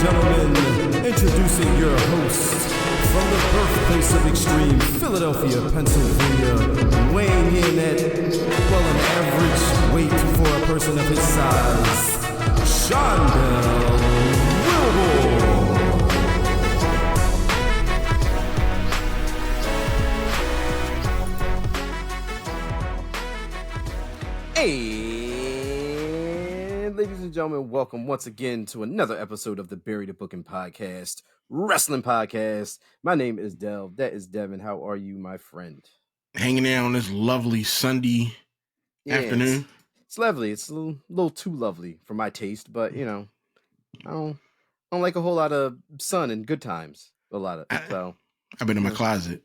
gentlemen, introducing your host from the birthplace of extreme, Philadelphia, Pennsylvania, weighing in at, well, an average weight for a person of his size, Shondell Wilbur. And ladies and gentlemen, welcome once again to another episode of the Bury the Booking Podcast, Wrestling Podcast. My name is Del. That is Devin. How are you, my friend? Hanging out on this lovely Sunday afternoon. It's lovely. It's a little too lovely for my taste, but you know, I don't like a whole lot of sun and good times. I've been in my closet.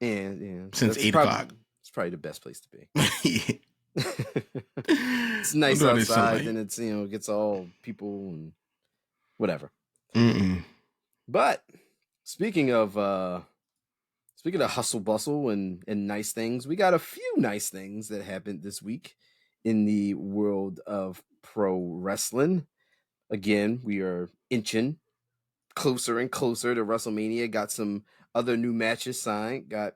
Yeah. Since 8 o'clock. It's probably the best place to be. Yeah. It's nice outside, and it's it gets all people and whatever. But speaking of hustle bustle and nice things, we got a few nice things that happened this week in the world of pro wrestling. Again, we are inching closer and closer to WrestleMania. Got some other new matches signed. Got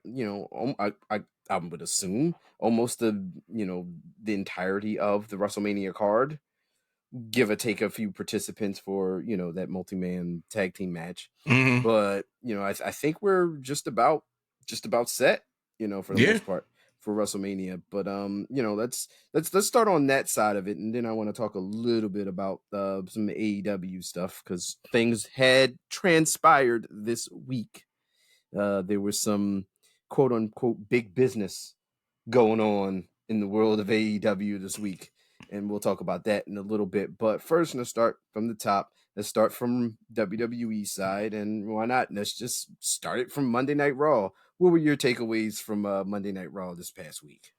I would assume almost the entirety of the WrestleMania card, give or take a few participants for that multi-man tag team match. But I think we're just about set for the most part for WrestleMania. But let's start on that side of it, and then I want to talk a little bit about some AEW stuff, because things had transpired this week. There was some quote unquote big business going on in the world of AEW this week, and we'll talk about that in a little bit. But first, let's start from the top. Let's start from WWE side, and why not? Let's just start it from Monday Night Raw. What were your takeaways from Monday Night Raw this past week?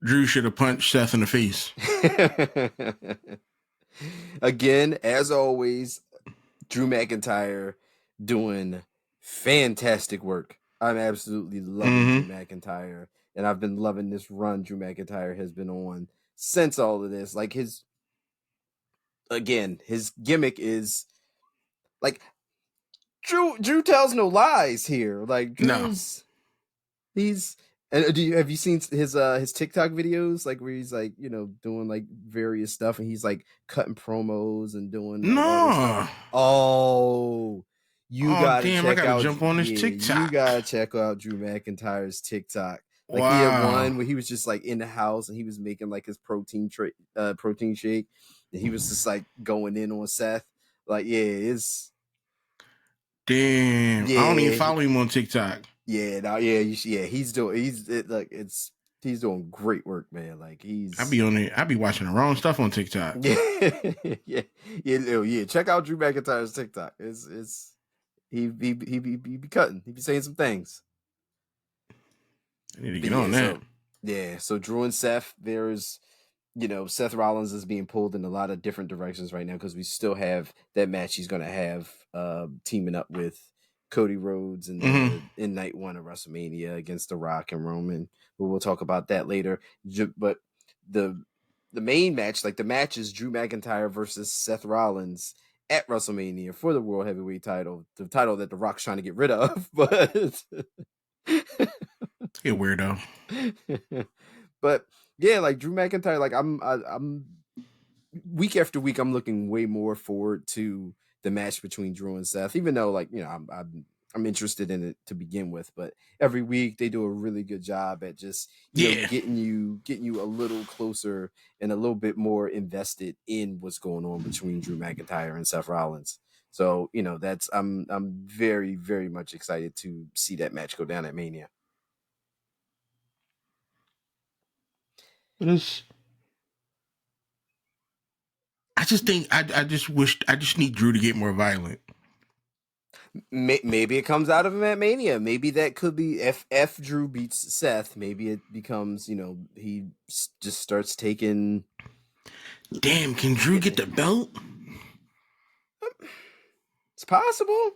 Drew should have punched Seth in the face. Again, as always, Drew McIntyre doing fantastic work. I'm absolutely loving Drew McIntyre, and I've been loving this run Drew McIntyre has been on since all of this. Like his gimmick is like Drew tells no lies here. Like have you seen his TikTok videos, like where he's like doing like various stuff, and he's like cutting promos and doing jump on his TikTok. You gotta check out Drew McIntyre's TikTok. Like he had one where he was just like in the house and he was making like his protein shake, and he was just like going in on Seth. Like it's damn. I don't even follow him on TikTok. He's doing great work, man. Like I be watching the wrong stuff on TikTok. Yeah. Check out Drew McIntyre's TikTok. He be cutting. He be saying some things. I need to get on that. So Drew and Seth, there's Seth Rollins is being pulled in a lot of different directions right now, because we still have that match he's gonna have teaming up with Cody Rhodes in night one of WrestleMania against The Rock and Roman. But we'll talk about that later. But the main match, like the match, is Drew McIntyre versus Seth Rollins at WrestleMania for the World Heavyweight title, the title that The Rock's trying to get rid of. But you weirdo. But yeah, like Drew McIntyre, like I'm week after week, I'm looking way more forward to the match between Drew and Seth, even though I'm interested in it to begin with. But every week they do a really good job at just getting you a little closer and a little bit more invested in what's going on between Drew McIntyre and Seth Rollins. So I'm very, very much excited to see that match go down at Mania. I just need Drew to get more violent. Maybe it comes out of him at Mania. Maybe that could be if Drew beats Seth. Maybe it becomes he just starts taking. Damn, can Drew get the belt? It's possible.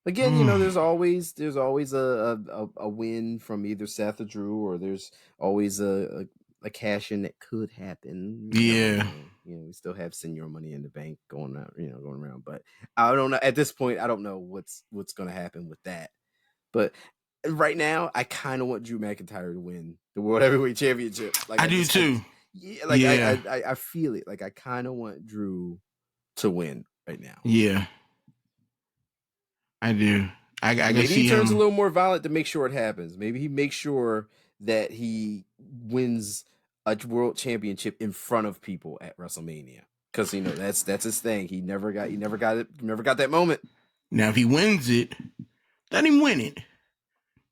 Again, there's always a win from either Seth or Drew, or there's always a cash in that could happen. You never Yeah. know. We still have senior money in the bank going out, going around. But I don't know. At this point, I don't know what's going to happen with that. But right now, I kind of want Drew McIntyre to win the World Heavyweight Championship. Like I do too. Yeah, Yeah. I feel it. Like I kind of want Drew to win right now. Yeah. I do. I can Maybe he see turns a him. little more violent to make sure it happens. Maybe he makes sure that he wins a world championship in front of people at WrestleMania. Because that's his thing. He never got that moment. Now, if he wins it, let him win it.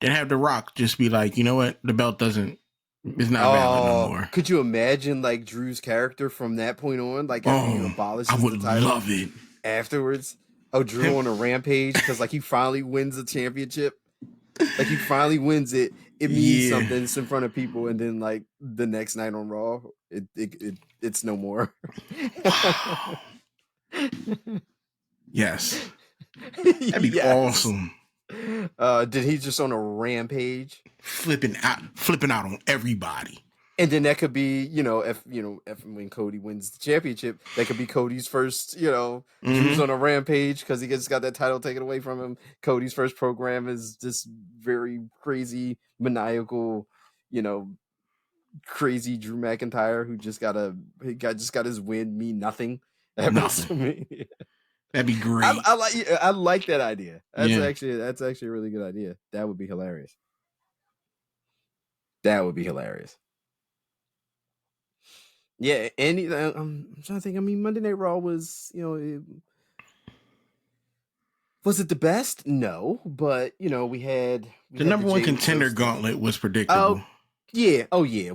Then have The Rock just be like, you know what? The belt is not valid no Oh, more. could you imagine like Drew's character from that point on? Like after he Oh, I abolishes would the title love it. afterwards? Oh, Drew on a rampage because like he finally wins the championship. Like he finally wins it. It means Yeah. something. It's in front of people, and then like the next night on Raw, it's no more. Wow. Yes. That'd be Yes. awesome. Did he just on a rampage? Flipping out on everybody. And then that could be, if when Cody wins the championship, that could be Cody's first, Drew's on a rampage because he just got that title taken away from him. Cody's first program is this very crazy, maniacal, crazy Drew McIntyre who just got his win mean nothing at Nothing. WrestleMania. That'd be great. I like that idea. That's Yeah. actually a really good idea. That would be hilarious. That would be hilarious. Yeah, and I'm trying to think. I mean, Monday Night Raw was, was it the best? No, but we had The number the one Jey contender Uso gauntlet was predictable. yeah. Oh yeah.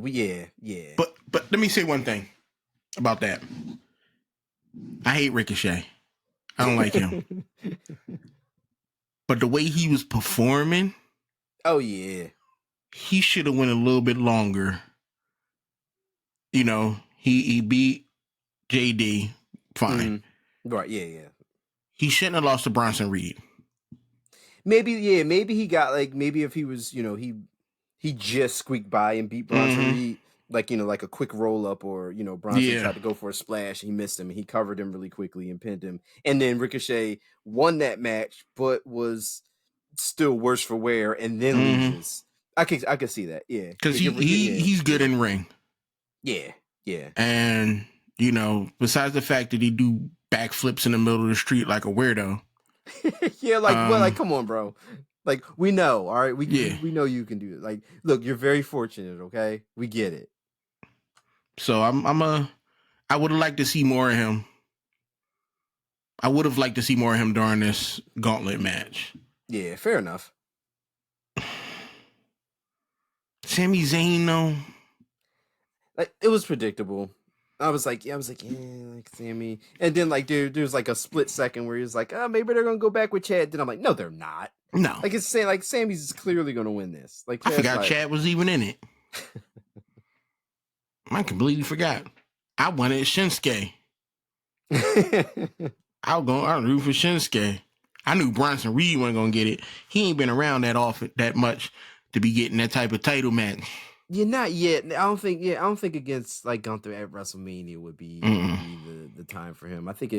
Yeah. But let me say one thing about that. I hate Ricochet. I don't like him. But the way he was performing, oh yeah, he should have went a little bit longer. He beat JD fine. Right, yeah. He shouldn't have lost to Bronson Reed. Maybe he got maybe if he was, he just squeaked by and beat Bronson Reed, like a quick roll up, or Bronson tried to go for a splash, he missed him, and he covered him really quickly and pinned him, and then Ricochet won that match, but was still worse for wear, and then loses. I could see that, yeah, because he's good in ring. Yeah. And besides the fact that he do backflips in the middle of the street like a weirdo. Yeah, come on, bro. Like, we know, all right? We know you can do it. Like, look, you're very fortunate, okay? We get it. So I would have liked to see more of him. I would have liked to see more of him during this gauntlet match. Yeah, fair enough. Sami Zayn, though. Like, it was predictable. I was like, yeah, like Sammy. And then there's like a split second where he was like, oh, maybe they're gonna go back with Chad. Then I'm like, no, they're not. No. Like, it's saying Sammy's clearly gonna win this. Like, Chad's I forgot Chad was even in it. I completely forgot. I wanted Shinsuke. I root for Shinsuke. I knew Bronson Reed wasn't gonna get it. He ain't been around that much to be getting that type of title match. Yeah, not yet. I don't think against Gunther at WrestleMania would be the time for him. I think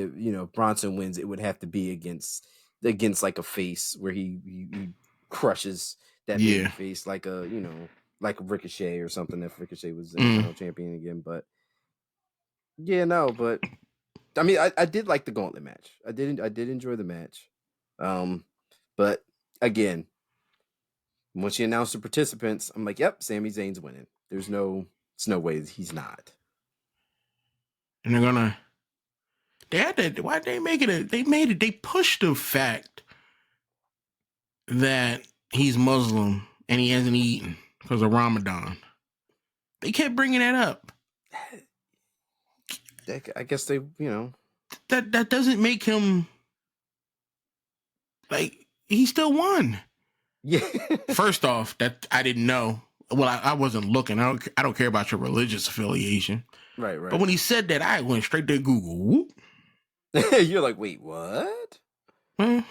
Bronson wins, it would have to be against like a face where he crushes that baby face, like like Ricochet or something, if Ricochet was the International champion again. But yeah, no, but I mean, I did like the gauntlet match. I did enjoy the match. But again, once you announce the participants, I'm like, yep, Sami Zayn's winning. There's no way he's not. And they're gonna. They had that. Why they make it? They pushed the fact that he's Muslim and he hasn't eaten because of Ramadan. They kept bringing that up. I guess they, that doesn't make him he still won. Yeah. First off, that I didn't know. Well, I wasn't looking. I don't care about your religious affiliation. Right. But when he said that, I went straight to Google. Whoop. You're like, wait, what? Well,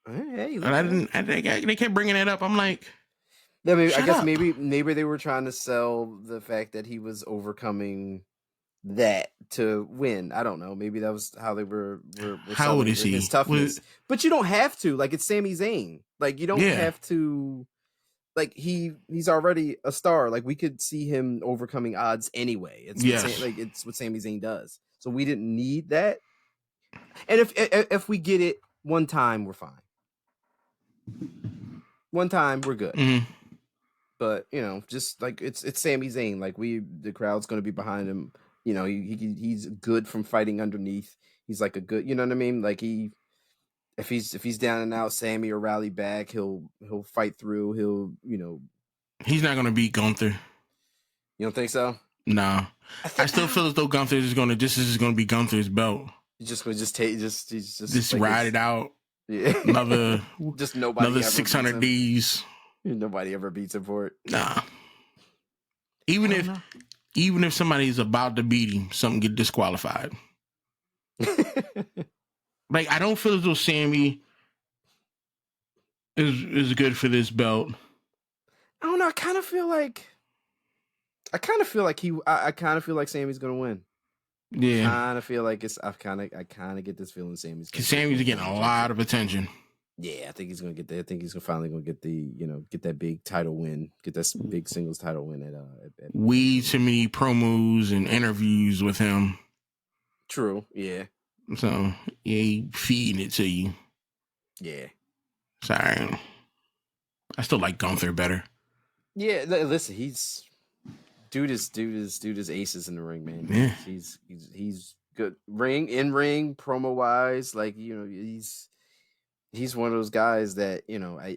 hey, and they kept bringing that up. I'm like, I mean, I Shut guess up. maybe they were trying to sell the fact that he was overcoming that to win. I don't know. Maybe that was how they were How old selling is his he? toughness. But you don't have to. Like it's Sami Zayn. Like you don't Yeah. have to. Like he's already a star. Like we could see him overcoming odds anyway. Yes. It's what Sami Zayn does. So we didn't need that. And if we get it one time, we're fine. One time, we're good. Mm-hmm. But just like it's Sami Zayn. Like the crowd's going to be behind him. He's good from fighting underneath. He's like a good, you know what I mean? Like if he's down and out, Sammy will rally back. He'll fight through. He's not gonna beat Gunther. You don't think so? Nah. I still feel as though Gunther is gonna. This is gonna be Gunther's belt. Just take Just like ride it out. Yeah. Another just nobody another ever 600 days. Nobody ever beats him for it. Nah. Even if somebody's about to beat him, something get disqualified. Like I don't feel as though Sammy is good for this belt. I don't know. I kind of feel like Sammy's gonna win. Yeah. I kind of feel like I kind of get this feeling Sammy's. Because Sammy's getting a lot of attention. Yeah, I think he's gonna get that. I think he's finally gonna get get that big title win, get that big singles title win at way too many promos and interviews with him. True. Yeah. So yeah, he feeding it to you. Yeah. Sorry, I still like Gunther better. Yeah. Listen, dude is aces in the ring, man. Yeah. He's good in ring promo wise. Like he's one of those guys that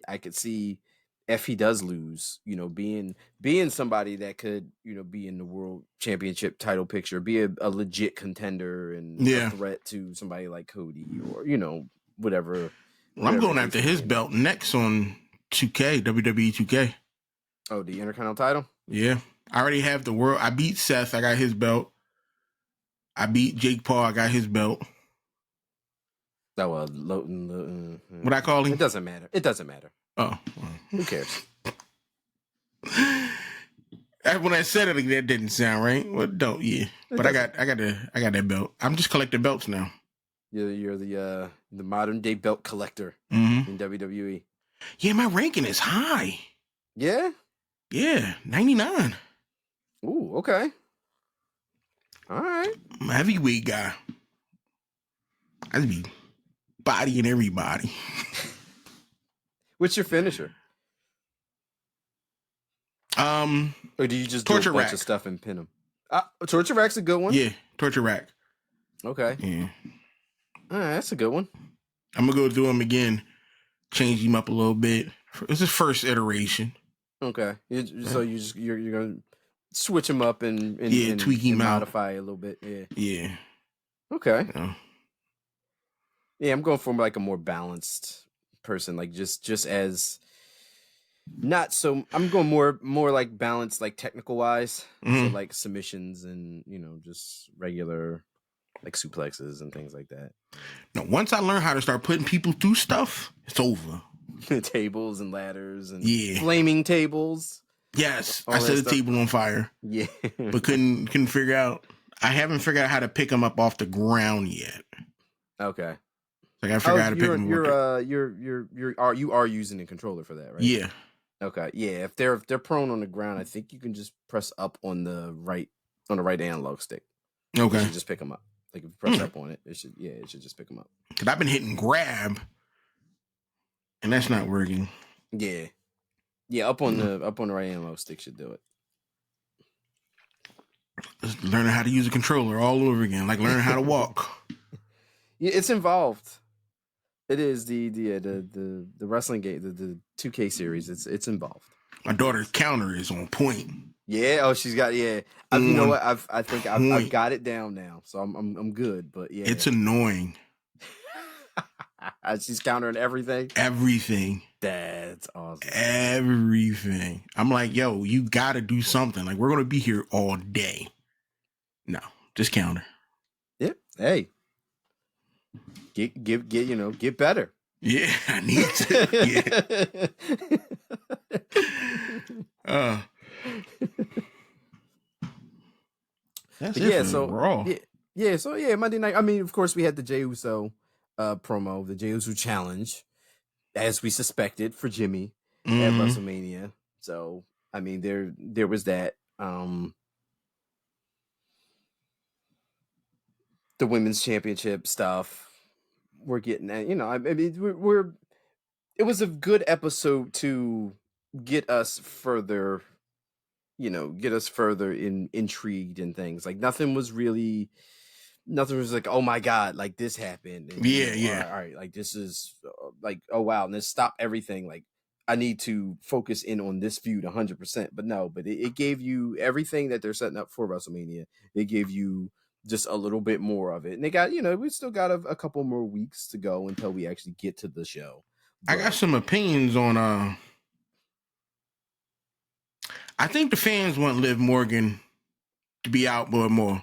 I could see if he does lose, being somebody that could be in the world championship title picture, be a legit contender and a threat to somebody like Cody or whatever. Well, I'm going after his belt next on 2K WWE 2K. Oh, the Intercontinental title. Yeah, I already have the world. I beat Seth. I got his belt. I beat Jake Paul. I got his belt. Oh, well, what I call him? It doesn't matter. Oh, well. Who cares? When I said it, that didn't sound right. Well, don't But I got that belt. I'm just collecting belts now. You're the modern day belt collector in WWE. Yeah, my ranking is high. Yeah. Yeah, 99. Ooh, okay. All right. I'm a heavyweight guy. I'd be bodying everybody. What's your finisher? Or do you just do a bunch of stuff and pin them? Torture rack's a good one. Yeah, torture rack. Okay. Yeah. All right, that's a good one. I'm gonna go do him again, change him up a little bit. It's his first iteration. Okay. So you're gonna switch him up and tweak him out, modify a little bit. Yeah. Yeah. Okay. Yeah, I'm going for like a more balanced person, like just as not so. I'm going more like balanced, like technical wise, so like submissions and just regular like suplexes and things like that. Now, once I learn how to start putting people through stuff, it's over. Tables and ladders and yeah, flaming tables. Yes, I set the table on fire. Yeah, but couldn't figure out. I haven't figured out how to pick them up off the ground yet. Okay. Like I figured out how to pick them up. You are using a controller for that, right? Yeah. Okay. Yeah. If they're prone on the ground, I think you can just press up on the right analog stick. Okay. You should just pick them up. Like if you press up on it, it should just pick them up. Because I've been hitting grab, and that's not working. Yeah. Yeah, up on the right analog stick should do it. Just learning how to use a controller all over again, like learning how to walk. Yeah, it's involved. It is the wrestling game, the 2K series. It's involved. My daughter's counter is on point. Yeah. Oh, she's got you know what? I think I've got it down now, so I'm good. But yeah, it's annoying. She's countering everything. Everything. That's awesome. Everything. I'm like, yo, you got to do something. Like we're gonna be here all day. No, just counter. Yep. Hey. Get better. Yeah, I need to. Yeah. That's But it yeah, for so Raw. yeah, Monday night. I mean, of course, we had the Jey Uso promo, the Jey Uso challenge, as we suspected for Jimmy at Mm-hmm. WrestleMania. So I mean, there was that. The women's championship stuff. We're getting that. I mean, we're. It was a good episode to get us further. Get us further intrigued in things. Like nothing was like, oh my god, like this happened, and Yeah, yeah. all right, like this is like, oh wow, and then stop everything. Like I need to focus in on this feud 100%. But no, it gave you everything that they're setting up for WrestleMania. It gave you just a little bit more of it, and they got we still got a couple more weeks to go until we actually get to the show. I got But some opinions on I think the fans want Liv Morgan to be out more.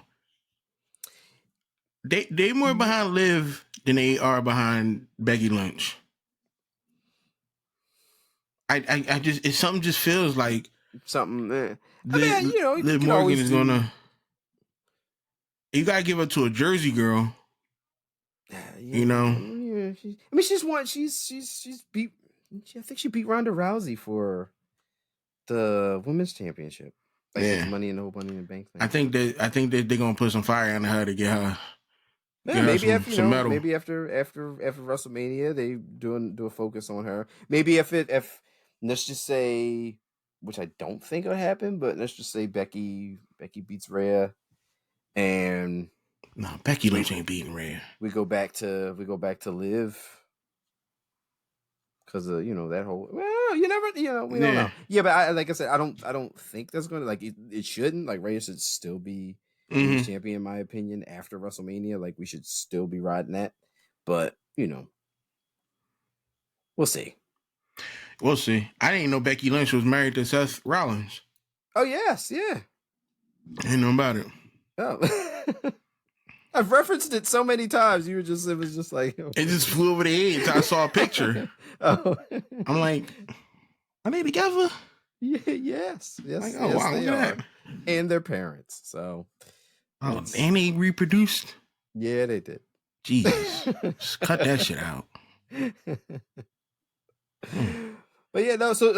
They more behind Liv than they are behind Becky Lynch. I just something just feels like something. I mean, Liv, you Liv can Morgan always is do. gonna. You gotta give it to a Jersey girl. Yeah, You know. yeah. I mean, she's beat. I think she beat Ronda Rousey for the women's championship, like with the Yeah. Money in the whole Money in the Bank I thing. think that they're gonna put some fire under her to Yeah, get her maybe after some metal. maybe after WrestleMania, they do a focus on her. Maybe if let's just say, which I don't think will happen, but let's just say Becky beats Rhea, and No, Becky we Lynch ain't beating Rhea. we go back to Liv. Because of that whole, well, you never, we don't Yeah. know. Yeah, but like I said, I don't think that's going to, like, it shouldn't. Like, Reyes should still be women's Mm-hmm. champion in my opinion after WrestleMania. Like, we should still be riding that. But we'll see. We'll see. I didn't know Becky Lynch was married to Seth Rollins. Oh yes, yeah. I didn't know about it. Oh. I've referenced it so many times. It was just like, It just flew over the head until I saw a picture. Oh. I'm like, are they together? Yeah, yes, Like, oh yes, wow, they look are, at that. and their parents. So, Oh, and they reproduced. yeah, they did. Jesus, just cut that shit out. But yeah, no. So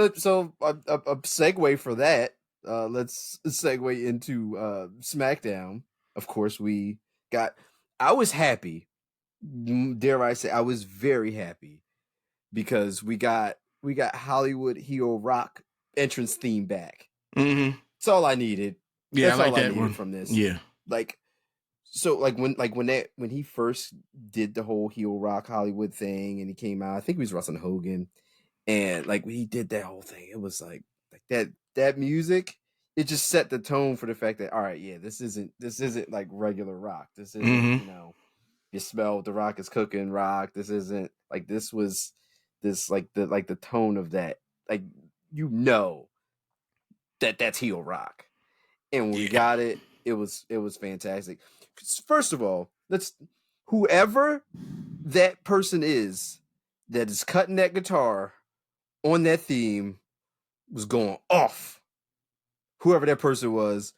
a segue for that. Let's segue into SmackDown. Of course, we got. I was happy. Dare I say, I was very happy because we got Hollywood Heel Rock entrance theme back. Mm-hmm. That's all I needed. Yeah, That's I like all I that needed one. from this. Yeah. Like, so when he first did the whole Heel Rock Hollywood thing and he came out, I think he was wrestling Hogan. And like when he did that whole thing, it was like that music, it just set the tone for the fact that, all right, yeah, this isn't like regular rock. This isn't, Mm-hmm. you smell what the rock is cooking rock. This isn't like this was this like the tone of that. Like that's heel rock. And when we Yeah. got it, it was fantastic. First of all, whoever that person is that is cutting that guitar on that theme was going off. Whoever that person was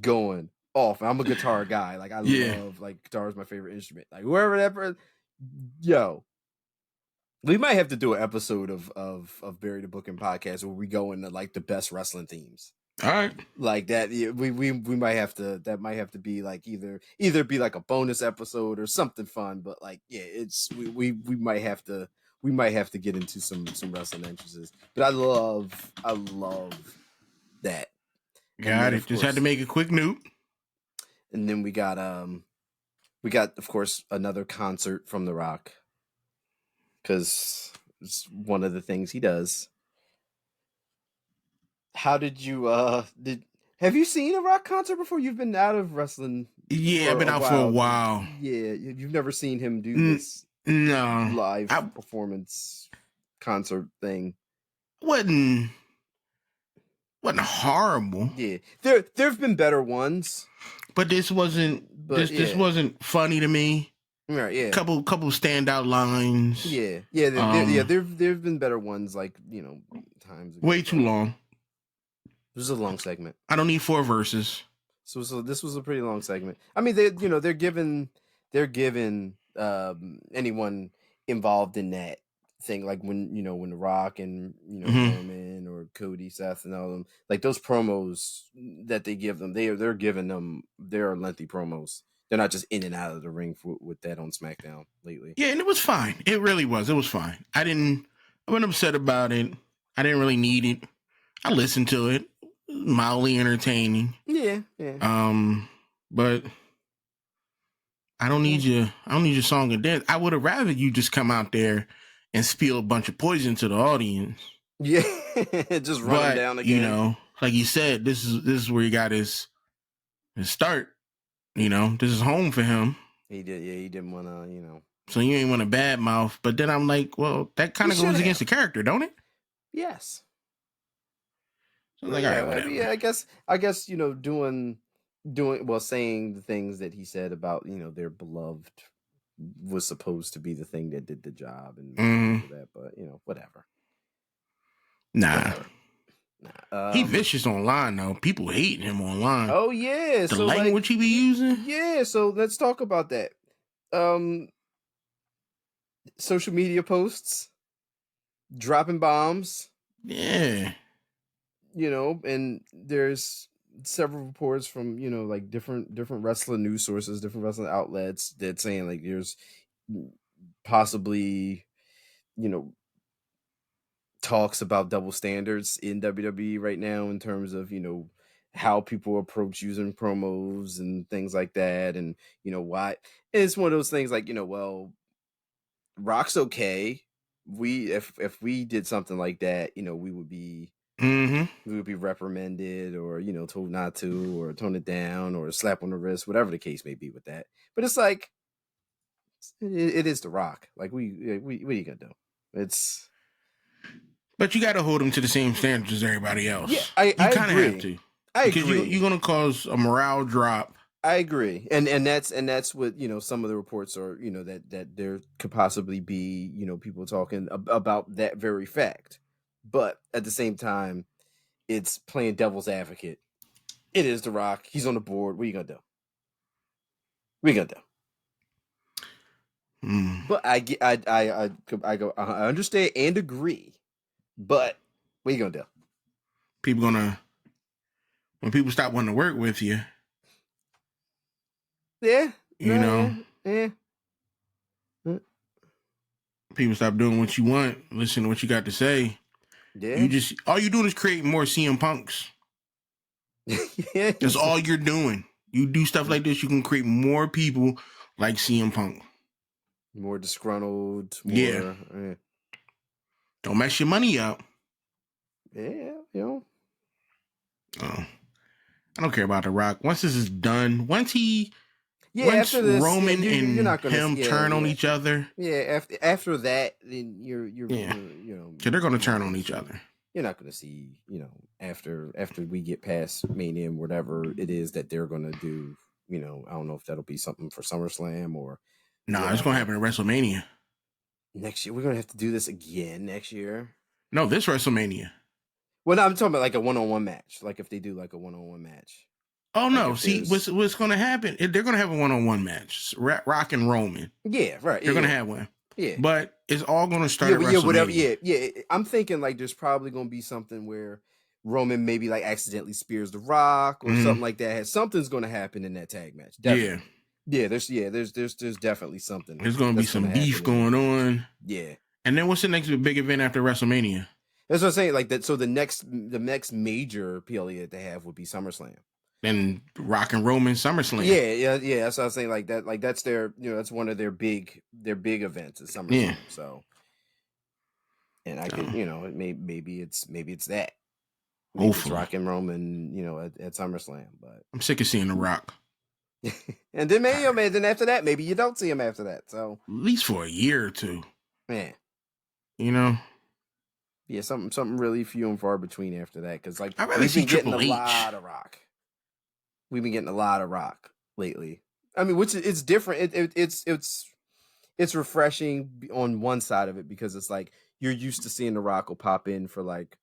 going off. I'm a guitar guy. Like I love, like, guitar is my favorite instrument. Like whoever that person, yo, we might have to do an episode of Bury the Booking podcast where we go into like the best wrestling themes. All right. Like that, we might have to. That might have to be like either be like a bonus episode or something fun. But like, yeah, it's we might have to get into some wrestling entrances. But I love that. And Got then it. of Just had to course, make a quick note. and then we got of course another concert from The Rock, because it's one of the things he does. How did you have you seen a Rock concert before? You've been out of wrestling Yeah, I've for been a out for a while. while. Yeah, you've never seen him do this No. live I performance concert thing. wasn't horrible. Yeah, there've been better ones, But this wasn't but this wasn't funny to me. right. Yeah, Couple standout lines. yeah. There've been better ones, like times ago. Way too long. This is a long segment. I don't need 4 verses. So this was a pretty long segment. I mean, they're giving anyone involved in that thing, like when The Rock and Hmm. Roman or Cody, Seth, and all of them, like those promos that they give them, they're giving them, they're lengthy promos. They're not just in and out of the ring with that on SmackDown lately. Yeah, and it was fine. It really was. It was fine. I wasn't upset about it. I didn't really need it. I listened to it. Mildly entertaining. Yeah, yeah. But I don't need you. I don't need your song and dance. I would have rather you just come out there and spill a bunch of poison to the audience. Yeah, just run him But down again. like you said, this is where he got his start. This is home for him. He did, yeah. He didn't want to. So you ain't want a bad mouth. But then I'm like, well, that kind He of should goes against the have. character, don't it? Yes. So I'm like, all right, I mean, whatever. yeah, I guess doing well, saying the things that he said about their beloved was supposed to be the thing that did the job and Mm, that, but whatever, nah. whatever. He Nah. vicious online though. People hating him online. Oh yeah, The so like language he be using. yeah, so let's talk about that. Um, Social media posts, dropping bombs, Yeah. and there's several reports from like different wrestling news sources, different wrestling outlets that saying like there's possibly you know talks about double standards in WWE right now in terms of how people approach using promos and things like that, and why. And it's one of those things like well, Rock's okay. We if we did something like that, Mm-hmm. we would be reprimanded or told not to or tone it down or slap on the wrist, whatever the case may be with that. But it's like it is The Rock. Like we what are you gonna do? It's But you got to hold him to the same standards as everybody yeah, else. I You I kind of have agree. to, I because agree. you're gonna cause a morale drop. I agree. And that's what some of the reports are. That there could possibly be people talking about that very fact. But at the same time, it's playing devil's advocate. It is The Rock. He's on the board. What are you gonna do? What are you gonna do? Mm. But I get, I understand and agree. But what are you gonna do? People gonna when people stop wanting to work with you, Yeah, you no, know, yeah, yeah. people stop doing what you want, listen to what you got to say. You Yeah, just all you doing is create more CM Punks. yeah. That's all you're doing. You do stuff like this, you can create more people like CM Punk. More disgruntled, Yeah. more. Don't mess your money up. Yeah, Oh, I don't care about The Rock. Once this is done, Yeah, once after this, yeah, Roman you're and not gonna. him Yeah, turn on yeah, each other, yeah. After that, then yeah, so they're gonna you're not turn gonna on each see. other. You're not gonna see. After we get past Mania and whatever it is that they're gonna do. I don't know if that'll be something for SummerSlam or Nah, it's gonna whatever. happen at WrestleMania. Next year, we're gonna have to do this again next year. No, this WrestleMania. Well, no, I'm talking about like a one-on-one match. Like if they do like a one-on-one match. Oh Like no! if See, there's what's gonna happen? They're gonna have a one-on-one match. Rock and Roman. yeah, right, They're gonna yeah, have one, yeah. but it's all gonna start Yeah, at but yeah, whatever. WrestleMania. Yeah, yeah. I'm thinking like there's probably gonna be something where Roman maybe like accidentally spears the Rock or Mm-hmm. something like that. Something's gonna happen in that tag match. Yeah, Definitely. Yeah, there's definitely something there's gonna be that's gonna some happen beef in that going match. on. Yeah. And then what's the next big event after WrestleMania? That's what I'm saying. Like that, so the next major PLE that they have would be SummerSlam. Then Rock and Roman SummerSlam. Yeah. That's what I was saying. Like that, like that's that's one of their big events is Yeah. SummerSlam. So, and I could, So, maybe it's that. Maybe it's hopefully. Rock and Roman, at SummerSlam, but I'm sick of seeing The Rock. and then maybe, Tired. man, then after that, maybe you don't see him after that. So, At least for a year or two. man, You know? yeah, something really few and far between after that because like I'd rather we've see been getting a Triple H. lot of Rock. We've been getting a lot of Rock lately. I mean, which it's different. It's refreshing on one side of it because it's like you're used to seeing the Rock will pop in for like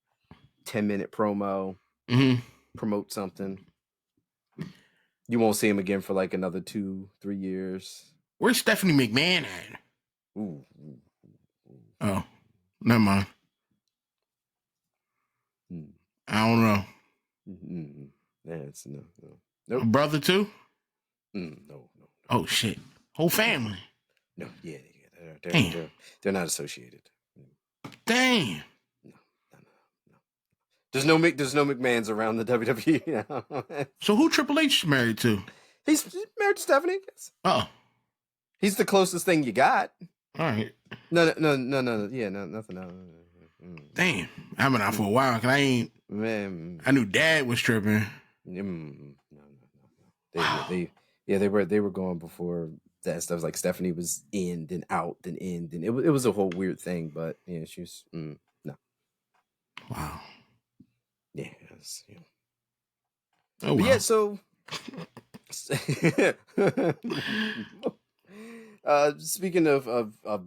10-minute promo, Mm-hmm. promote something. You won't see him again for like another 2-3 years. Where's Stephanie McMahon at? Ooh. Oh, never mind. Mm. I don't know. Mm-hmm. Yeah, it's no. A Nope. brother too? No. Oh shit. Whole family. No, yeah. Damn. They're not associated. Damn. No. There's no McMahons around the WWE now. So who Triple H married to? He's married to Stephanie. Oh. He's the closest thing you got. All right. No. Yeah, no, nothing. No. Damn. I've been out for a while because I knew Dad was tripping. No. Wow. They were going before that stuff. Like Stephanie was in, then out, then in, then it was a whole weird thing. But yeah, she was no. Wow. Yeah. Oh, but wow. yeah, so speaking of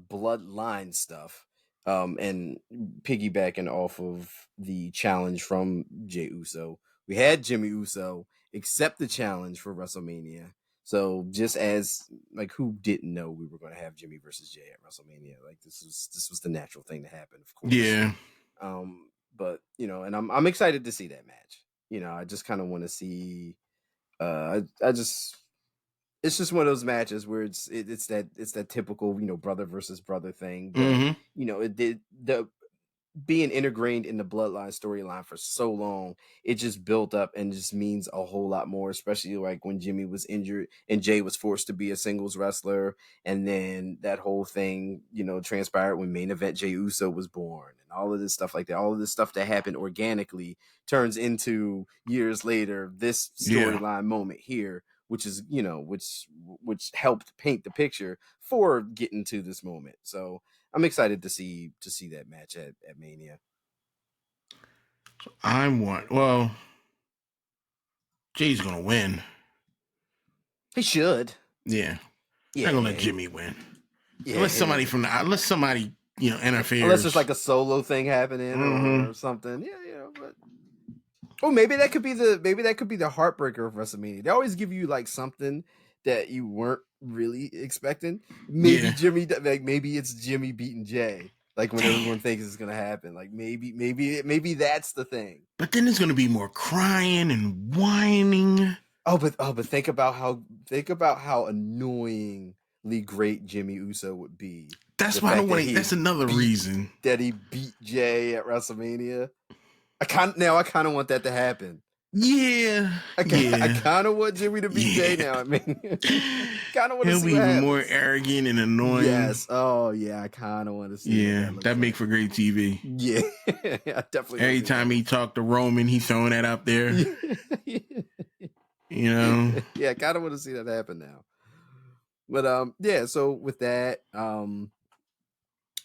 bloodline stuff, and piggybacking off of the challenge from Jey Uso, we had Jimmy Uso accept the challenge for WrestleMania. So just as like who didn't know we were going to have Jimmy versus Jey at WrestleMania? Like this was the natural thing to happen, of course. Yeah. But and I'm excited to see that match. I just kind of want to see. It's just one of those matches where it's that typical brother versus brother thing, but it did the being integrated in the bloodline storyline for so long, it just built up and just means a whole lot more, especially like when Jimmy was injured and Jay was forced to be a singles wrestler. And then that whole thing, transpired when main event Jey Uso was born and all of this stuff like that. All of this stuff that happened organically turns into years later, this storyline moment here, which is, which helped paint the picture for getting to this moment. So I'm excited to see that match at Mania. Well, Jay's gonna win. He should. Yeah. Yeah. I'm gonna let Jimmy win. Yeah. Unless somebody interferes. Unless there's like a solo thing happening or something. Yeah, but maybe that could be the heartbreaker of WrestleMania. They always give you like something that you weren't really expecting. Maybe Jimmy, like maybe it's Jimmy beating Jay. Like when everyone thinks it's gonna happen. Like maybe that's the thing. But then there's gonna be more crying and whining. But think about how annoyingly great Jimmy Uso would be. That's why I don't want to. That's another reason that he beat Jay at WrestleMania. I kind of want that to happen. Yeah, I kind of want Jimmy to beat Jay now. I mean, kind of want to see he'll be even more arrogant and annoying. Yes. Oh yeah, I kind of want to see. Yeah, that make for great TV. Yeah, yeah, definitely. Every time he talked to Roman, he throwing that out there. Yeah, I kind of want to see that happen now. But yeah. So with that,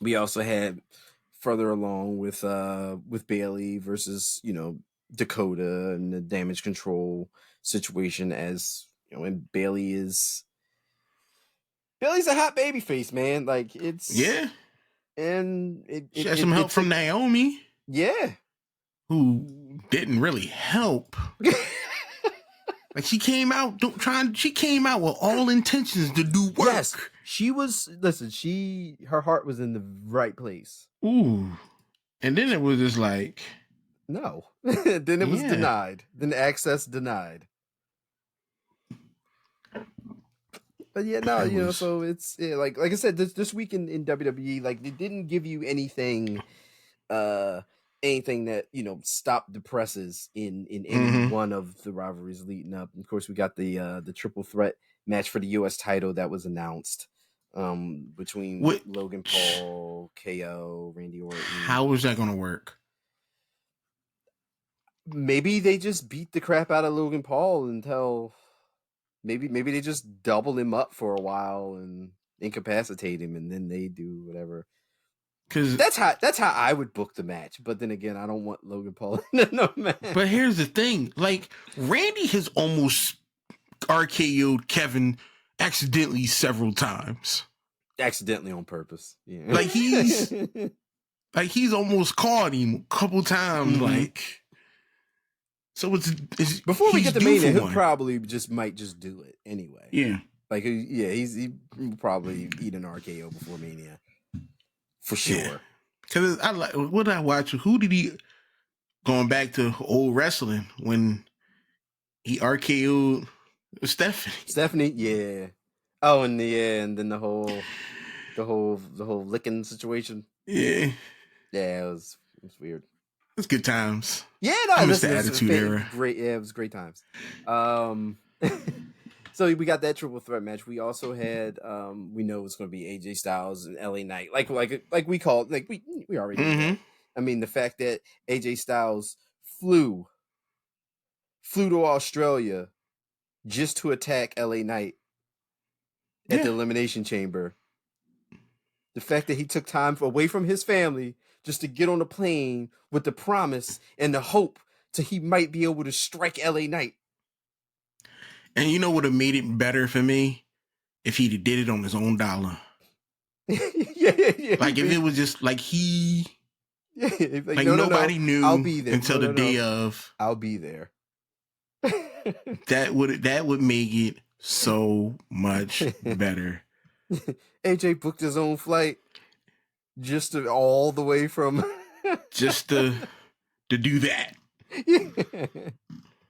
we also had further along with Bailey versus Dakota and the damage control situation, as and Bailey's a hot baby face, man. Like it's and she had some help from Naomi, who didn't really help. Like she came out with all intentions to do work. Yes, she was. Listen, her heart was in the right place. Ooh, and then it was just like no. Then it was denied. Then access denied. But yeah, no, so it's like I said, this week in WWE, like they didn't give you anything that stopped the presses in any one of the rivalries leading up. And of course, we got the triple threat match for the U.S. title that was announced between Logan Paul, KO, Randy Orton. How is that going to work? Maybe they just beat the crap out of Logan Paul until maybe they just double him up for a while and incapacitate him, and then they do whatever. Because that's how I would book the match. But then again, I don't want Logan Paul in no match. But here's the thing: like Randy has almost RKO'd Kevin accidentally several times. Accidentally on purpose. Yeah. Like he's almost caught him a couple times. Like So Before we he's get to due Mania, for he'll one. probably might just do it anyway. Yeah, Like, yeah, he probably eat an RKO before Mania for yeah. sure. Because I like what did I watch? Who did he going back to old wrestling when he RKO'd Stephanie? Stephanie, yeah. Oh, and and then the whole licking situation. Yeah, Yeah, it was weird. it's good times. Yeah, I no, miss listen, the it was Attitude Era. great. Yeah, it was great times. Um, so we got that triple threat match. We also had, we know it's going to be AJ Styles and LA Knight, like we called, like we already knew that. Mm-hmm. I mean, the fact that AJ Styles flew to Australia just to attack LA Knight at the Yeah. Elimination Chamber. The fact that he took time away from his family just to get on a plane with the promise and the hope that he might be able to strike LA Knight. And you know what would have made it better for me? If he'd did it on his own dollar. Yeah. Like if it was just like he Like, like no, nobody I'll knew be there. until the No. day of. I'll be there. That would make it so much better. AJ booked his own flight just all the way from Just to do that.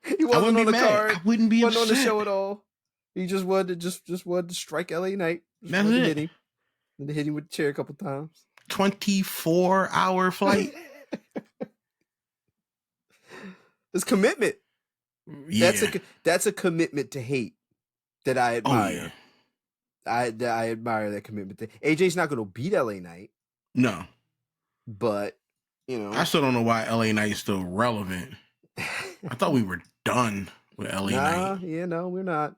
He I wasn't wouldn't be on the mad. card. I wouldn't be Wasn't on the upset. show at all. He just wanted to strike LA Knight. Just That's wanted to it. hit him. And to hit him with the chair a couple times. 24-hour flight. It's commitment. Yeah. That's a commitment to hate that I Oh admire. yeah. I admire that commitment. AJ's not going to beat LA Knight, No. but I still don't know why LA Knight is still relevant. I thought we were done with LA Knight. Yeah, no, we're not.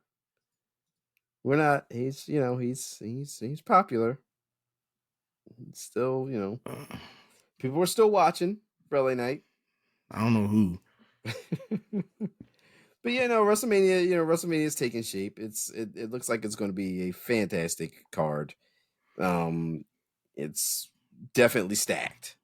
We're not. He's he's popular. Still, people are still watching for LA Knight. I don't know who. But WrestleMania, WrestleMania is taking shape. It looks like it's going to be a fantastic card. It's definitely stacked.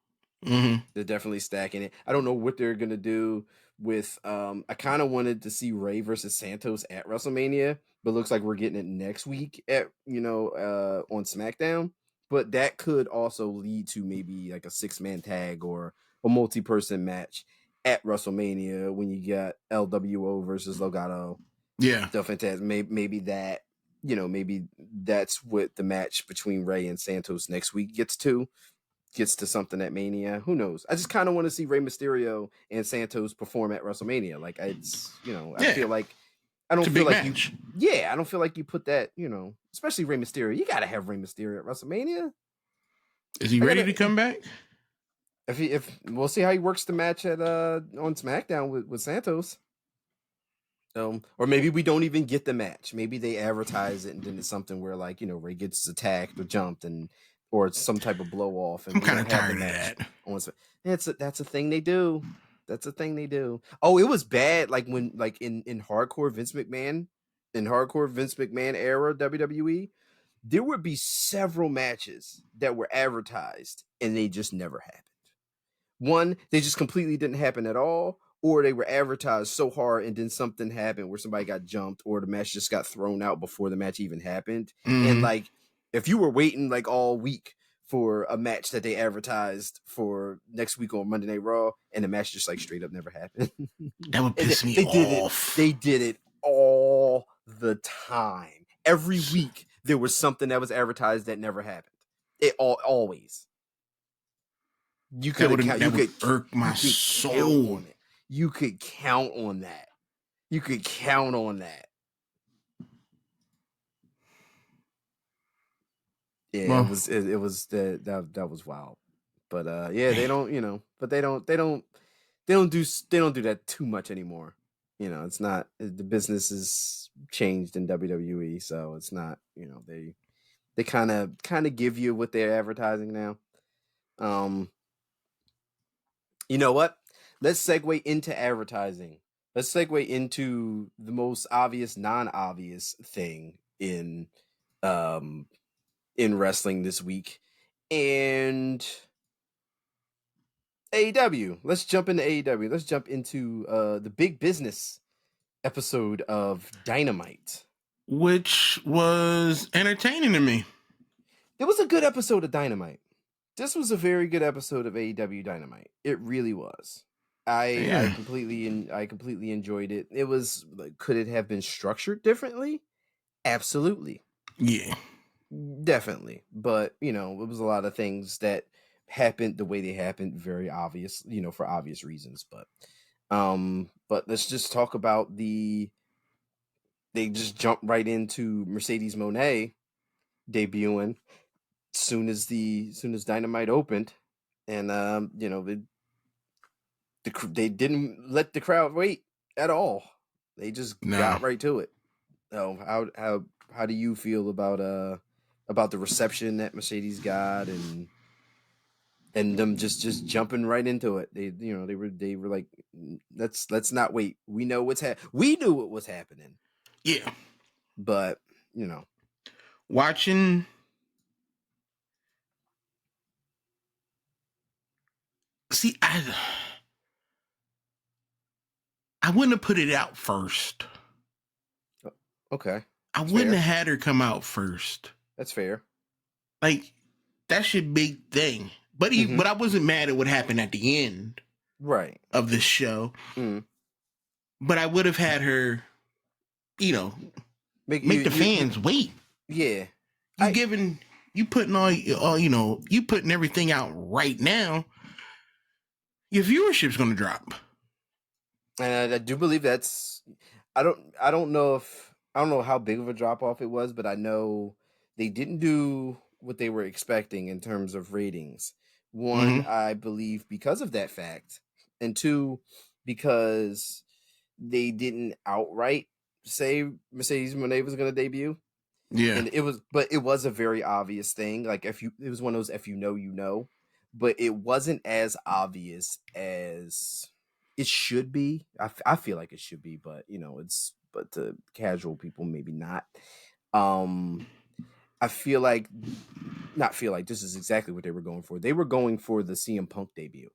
Mm-hmm. They're definitely stacking it. I don't know what they're gonna do with. I kind of wanted to see Ray versus Santos at WrestleMania, but looks like we're getting it next week at on SmackDown. But that could also lead to maybe like a 6-man tag or a multi-person match at WrestleMania when you got LWO versus Legado. Yeah. Still fantastic. Maybe that maybe that's what the match between Ray and Santos next week gets to something at Mania. Who knows? I just kind of want to see Rey Mysterio and Santos perform at WrestleMania. Like I feel like I don't It's a feel big like match. I don't feel like you put that, especially Rey Mysterio. You gotta have Rey Mysterio at WrestleMania. Is he ready to come back? If we'll see how he works the match at on SmackDown with Santos. Or maybe we don't even get the match. Maybe they advertise it and then it's something where Ray gets attacked or jumped or it's some type of blow off and I'm we kind don't of have tired the of match. that. That's a thing they do. That's a thing they do. Oh, it was bad when in hardcore Vince McMahon era WWE, there would be several matches that were advertised and they just never happened. One, they just completely didn't happen at all, or they were advertised so hard and then something happened where somebody got jumped or the match just got thrown out before the match even happened. And Mm-hmm. if you were waiting all week for a match that they advertised for next week on Monday Night Raw and the match just straight up never happened. That would piss me They did it. off. They did it all the time. Every week there was something that was advertised that never happened. It always. You could irk my soul. You could count on that. You could count on that. Yeah, Well, it was that was wild. But they don't, but they don't do that too much anymore. It's not the business is changed in WWE, so it's not, they kind of give you what they're advertising now. You know what? Let's segue into advertising. Let's segue into the most obvious, non-obvious thing um in wrestling this week. And AEW. Let's jump into AEW. Let's jump into the big business episode of Dynamite. which was entertaining to me. It was a good episode of Dynamite. This was a very good episode of AEW Dynamite. It really was. I Yeah, completely enjoyed it. It was like, could it have been structured differently? Absolutely. yeah, Definitely. But, it was a lot of things that happened the way they happened, very obvious, for obvious reasons. But let's just talk about they just jumped right into Mercedes Moné debuting soon as Dynamite opened. And they didn't let the crowd wait at all. They just no, got right to it. Oh, how do you feel about the reception that Mercedes got and them just jumping right into it? They were like, let's not wait. We know we knew what was happening, yeah. but you know, Watching, see, I wouldn't have put it out first. okay, I it's wouldn't fair. have had her come out first. That's fair. Like that's your big thing. Mm-hmm. But I wasn't mad at what happened at the end Right. of the show. Mm. But I would have had her, you know, Make make the fans wait. yeah. You giving, you putting all, you putting everything out right now. Your viewership's going to drop. And I do believe that's. I don't know how big of a drop off it was, but I know they didn't do what they were expecting in terms of ratings. One, Mm-hmm. I believe because of that fact, and two, because they didn't outright say Mercedes Moné was going to debut, Yeah, and it was a very obvious thing. Like it was one of those if you know, you know, but it wasn't as obvious as it should be. I feel like it should be, but but to casual people maybe not. Um, I feel like not feel like this is exactly what they were going for. They were going for the CM Punk debut.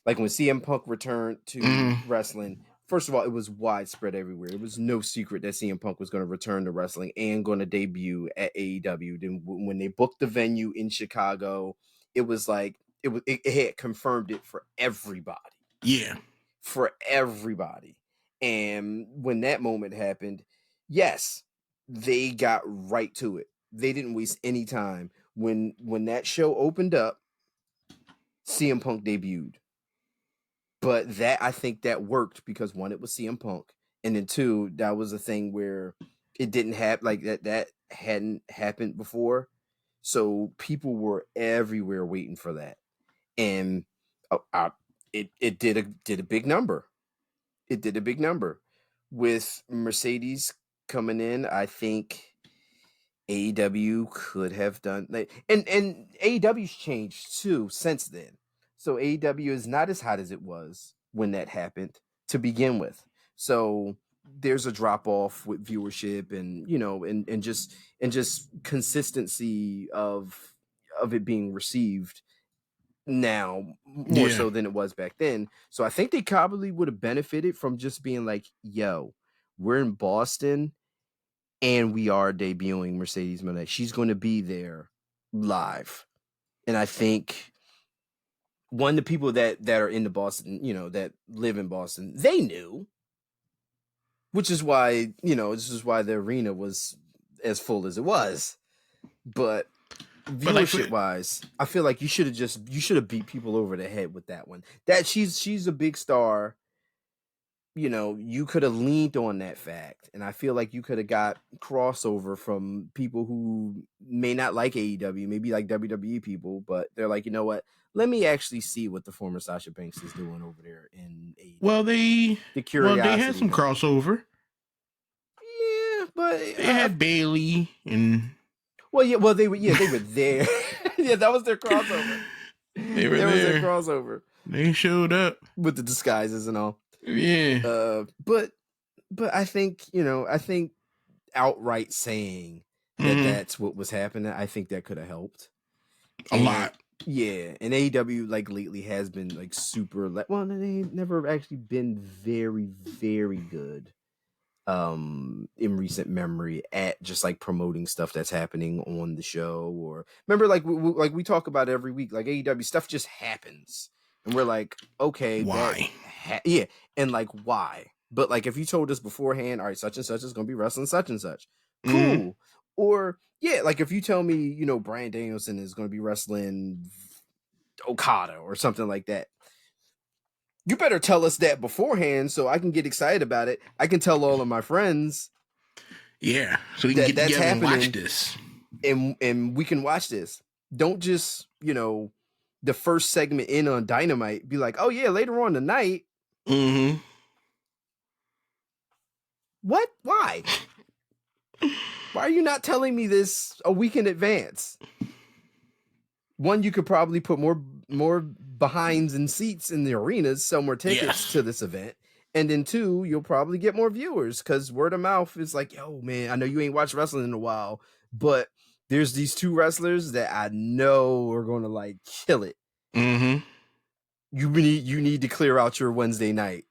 Like when CM Punk returned to mm-hmm. wrestling, first of all, it was widespread everywhere. It was no secret that CM Punk was going to return to wrestling and going to debut at AEW. Then when they booked the venue in Chicago, it was like it had confirmed it for everybody. Yeah, For everybody. And when that moment happened, yes, they got right to it. They didn't waste any time. When that show opened up, CM Punk debuted. But that I think that worked because one, it was CM Punk, and then two, that was a thing where it didn't have like that hadn't happened before, so people were everywhere waiting for that, and it did a big number. It did a big number with Mercedes coming in. I think AEW could have done and AEW's changed too since then. So AEW is not as hot as it was when that happened to begin with. So there's a drop off with viewership and and just consistency of it being received now more yeah. so than it was back then. So I think they probably would have benefited from just being like, yo, we're in Boston and we are debuting Mercedes Moné. She's going to be there live. And I think the people that are in the Boston, that live in Boston, they knew, which is why, this is why the arena was as full as it was. But But like for viewership wise, I feel like you should have beat people over the head with that one. That she's a big star. You could have leaned on that fact, and I feel like you could have got crossover from people who may not like AEW, maybe like WWE people, but they're like, you know what? Let me actually see what the former Sasha Banks is doing over there in well AEW. they The they had curiosity some factor. crossover. Yeah, but They had Bailey and well, they were there. Yeah, that was their crossover. they were There was their there. crossover They showed up. with the disguises and all. Yeah. But I think outright saying that Mm-hmm. that's what was happening, I think that could have helped. A And lot. Yeah, and AEW like lately has been like super well, they never actually been very, very good in recent memory at just like promoting stuff that's happening on the show. Or remember like we talk about every week, like AEW stuff just happens and we're like, okay, Why? yeah, and like why? But like if you told us beforehand, all right, such and such is going to be wrestling such and such, Mm-hmm. cool. Or yeah, like if you tell me, Bryan Danielson is going to be wrestling Okada or something like that, you better tell us that beforehand so I can get excited about it. I can tell all of my friends Yeah, so we can that get that's together and watch happening, this. and we can watch this. Don't just, the first segment in on Dynamite be like, "Oh yeah, later on tonight." Mm-hmm. What? Why? Why are you not telling me this a week in advance? One, you could probably put more behinds and seats in the arenas, sell more tickets Yes. to this event. And then two, you'll probably get more viewers because word of mouth is like, yo, man, I know you ain't watched wrestling in a while, but there's these two wrestlers that I know are gonna like kill it. Mm-hmm. You need to clear out your Wednesday night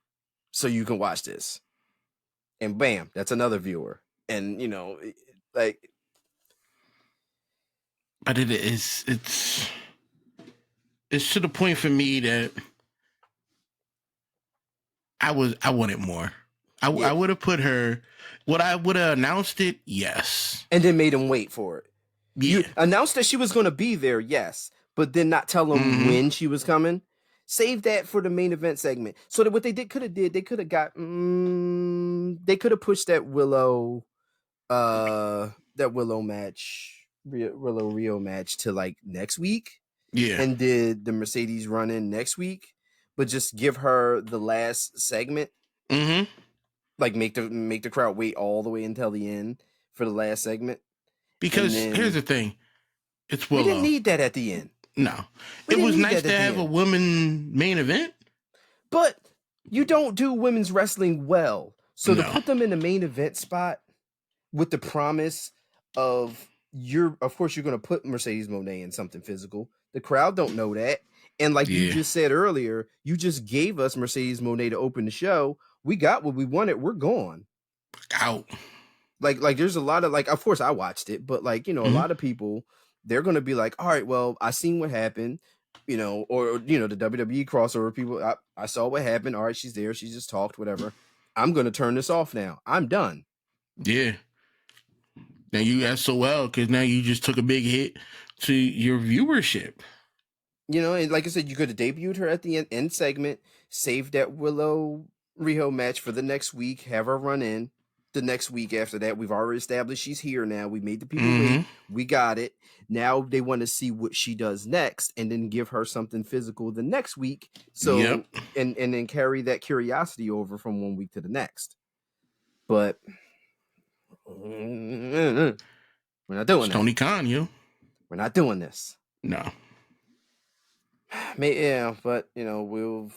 so you can watch this. And bam, that's another viewer. And like But it's to the point for me that I wanted more. yeah, I would have put her. Would I would have announced it? Yes. and then made him wait for it. You Yeah. announced that she was going to be there, yes, but then not tell them Mm-hmm. when she was coming. Save that for the main event segment. So that what they could have did, they could have got, they could have pushed that Willow match, Willow Rio match to like next week, Yeah. and did the Mercedes run in next week, but just give her the last segment, Mm-hmm. like make the crowd wait all the way until the end for the last segment, and Because here's then the thing. It's we didn't Willow. need that at the end. No. We It didn't was need nice that to at the have a end. women main event. But you don't do women's wrestling well. So to No. put them in the main event spot with the promise of of course you're going to put Mercedes Moné in something physical. The crowd don't know that. And like you Yeah. just said earlier, you just gave us Mercedes Moné to open the show. We got what we wanted. We're gone. Out. Like there's a lot of like, of course I watched it, but like, a Mm-hmm. lot of people, they're gonna be like, all right, well, I seen what happened, or the WWE crossover people, I saw what happened. All right, she's there, she just talked, whatever. I'm gonna turn this off now. I'm done. Yeah. Now you SOL because now you just took a big hit to your viewership. And like I said, you could have debuted her at the end segment, saved that Willow Riho match for the next week, have her run in the next week after that. We've already established she's here now. We made the people Mm-hmm. wait. We got it. Now they want to see what she does next and then give her something physical the next week. Yep. So and then carry that curiosity over from one week to the next. But we're not It's doing that. Tony Khan, you. We're not doing this. No. Yeah, but we'll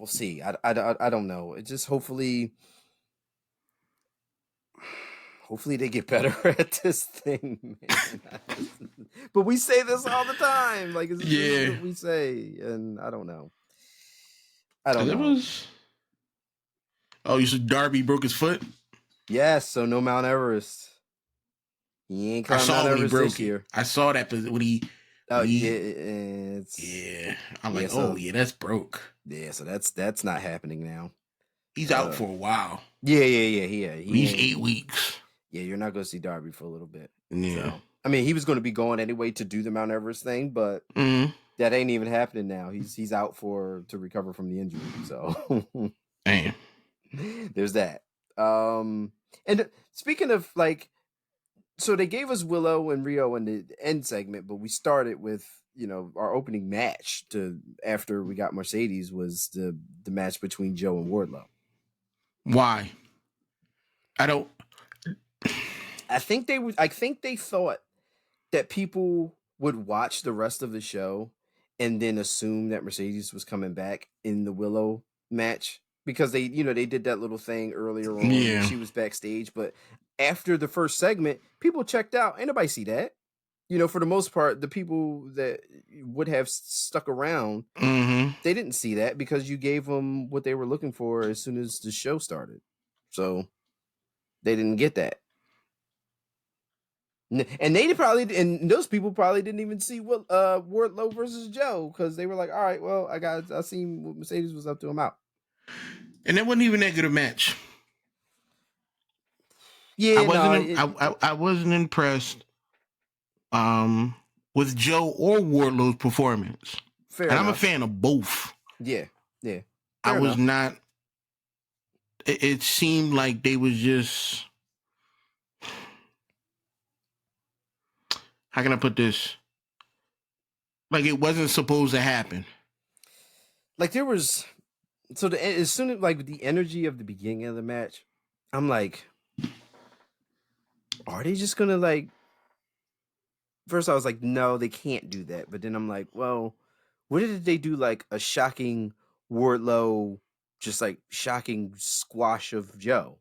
see. I don't know. It just hopefully they get better at this thing, man. But we say this all the time. Like this is Yeah. what we say, and I don't know. I don't Cause it know. was. Oh, you said Darby broke his foot. Yes, so no Mount Everest. He ain't I climbed Mount saw when he Everest this broke it. year. I saw that when he Oh when yeah, he. it's Yeah. I'm yeah. like, oh So yeah, that's broke. yeah, so that's not happening now. He's out for a while. Yeah. At He least ain't. 8 weeks. Yeah, you're not gonna see Darby for a little bit. Yeah. So I mean, he was going to be going anyway to do the Mount Everest thing, but Mm-hmm. that ain't even happening now. He's out to recover from the injury. So Damn. there's that. And speaking of like, so they gave us Willow and Rio in the end segment, but we started with our opening match to after we got Mercedes was the match between Joe and Wardlow. Why? I don't. I think they thought that people would watch the rest of the show and then assume that Mercedes was coming back in the Willow match because they did that little thing earlier on where Yeah. she was backstage, but after the first segment, people checked out. Ain't nobody see that. for the most part, the people that would have stuck around, Mm-hmm. they didn't see that because you gave them what they were looking for as soon as the show started. So they didn't get that. And those people probably didn't even see what Wardlow versus Joe, because they were like, all right, well, I seen what Mercedes was up to, I'm out. And it wasn't even that good a match. Yeah, I wasn't impressed with Joe or Wardlow's performance. Fair and enough. I'm a fan of both. Yeah. I was not. It seemed like they was just. How can I put this? Like it wasn't supposed to happen. Like there was, as soon as like the energy of the beginning of the match, I'm like, are they just gonna like? First, I was like, no, they can't do that. But then I'm like, well, what did they do? Like a shocking Wardlow, just like shocking squash of Joe,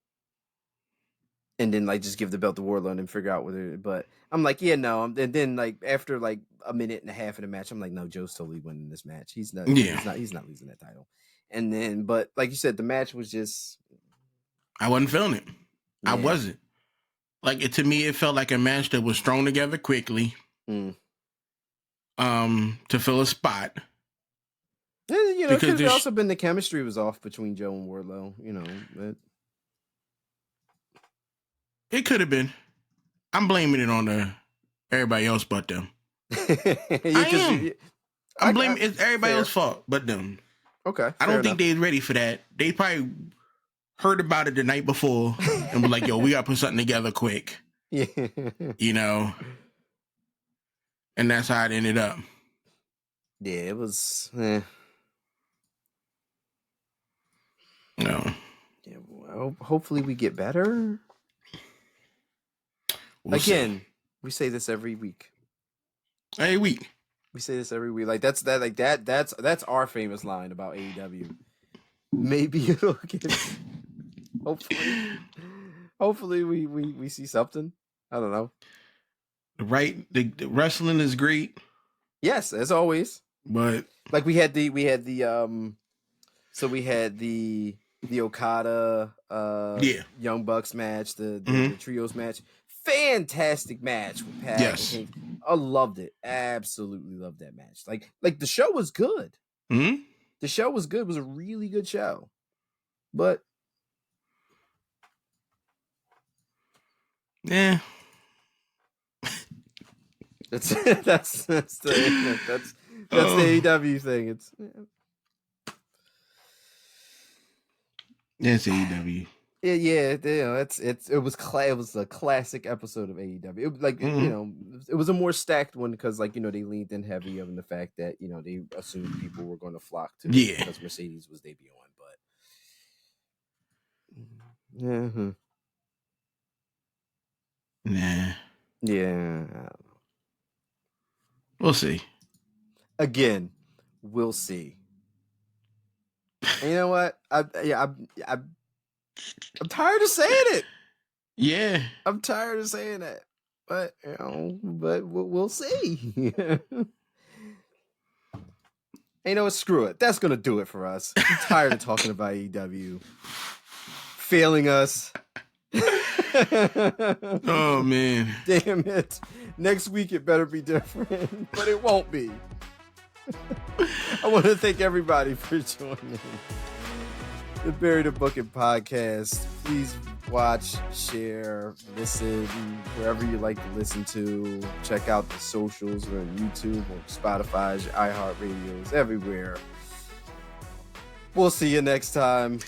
and then like just give the belt to Wardlow and then figure out whether. But I'm like, yeah, no. And then like after like a minute and a half of the match, I'm like, no, Joe's totally winning this match. He's not. Yeah. He's not losing that title. And then, but like you said, the match was just. I wasn't feeling it. Yeah. I wasn't. Like to me, it felt like a match that was thrown together quickly. To fill a spot. It could have also been the chemistry was off between Joe and Wardlow. But it could have been. I'm blaming it on everybody else but them. I am. I'm blaming it's everybody else's fault but them. Okay. I don't think they're ready for that. They probably heard about it the night before and were like, yo, we gotta put something together quick. Yeah. And that's how it ended up. Yeah, it was No. Yeah, well, hopefully we get better. We'll Again, see. we say this every week. Every week. We say this every week. Like that's our famous line about AEW. Maybe it'll get hopefully we see something. I don't know. Right, the wrestling is great. Yes, as always. But like we had the Okada Young Bucks match, the trios match. Fantastic match with Pat. Yes. I loved it. Absolutely loved that match. Like the show was good. Mm-hmm. The show was good. It was a really good show. But yeah. That's the AEW thing. It's AEW. Yeah. It was a classic episode of AEW. It was a more stacked one because they leaned in heavy on the fact that they assumed people were going to flock to it because Mercedes was debuting. But Nah. Yeah. We'll see. Again, we'll see. And you know what? I'm tired of saying it. Yeah. I'm tired of saying that. But we'll see. Screw it. That's gonna do it for us. I'm tired of talking about AEW failing us. Oh man. Damn it. Next week it better be different, but it won't be. I want to thank everybody for joining the Bury the Booking podcast. Please watch, share, listen wherever you like to listen to. Check out the socials. We're on YouTube, on Spotify, iHeartRadios, everywhere. We'll see you next time.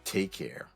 Take care.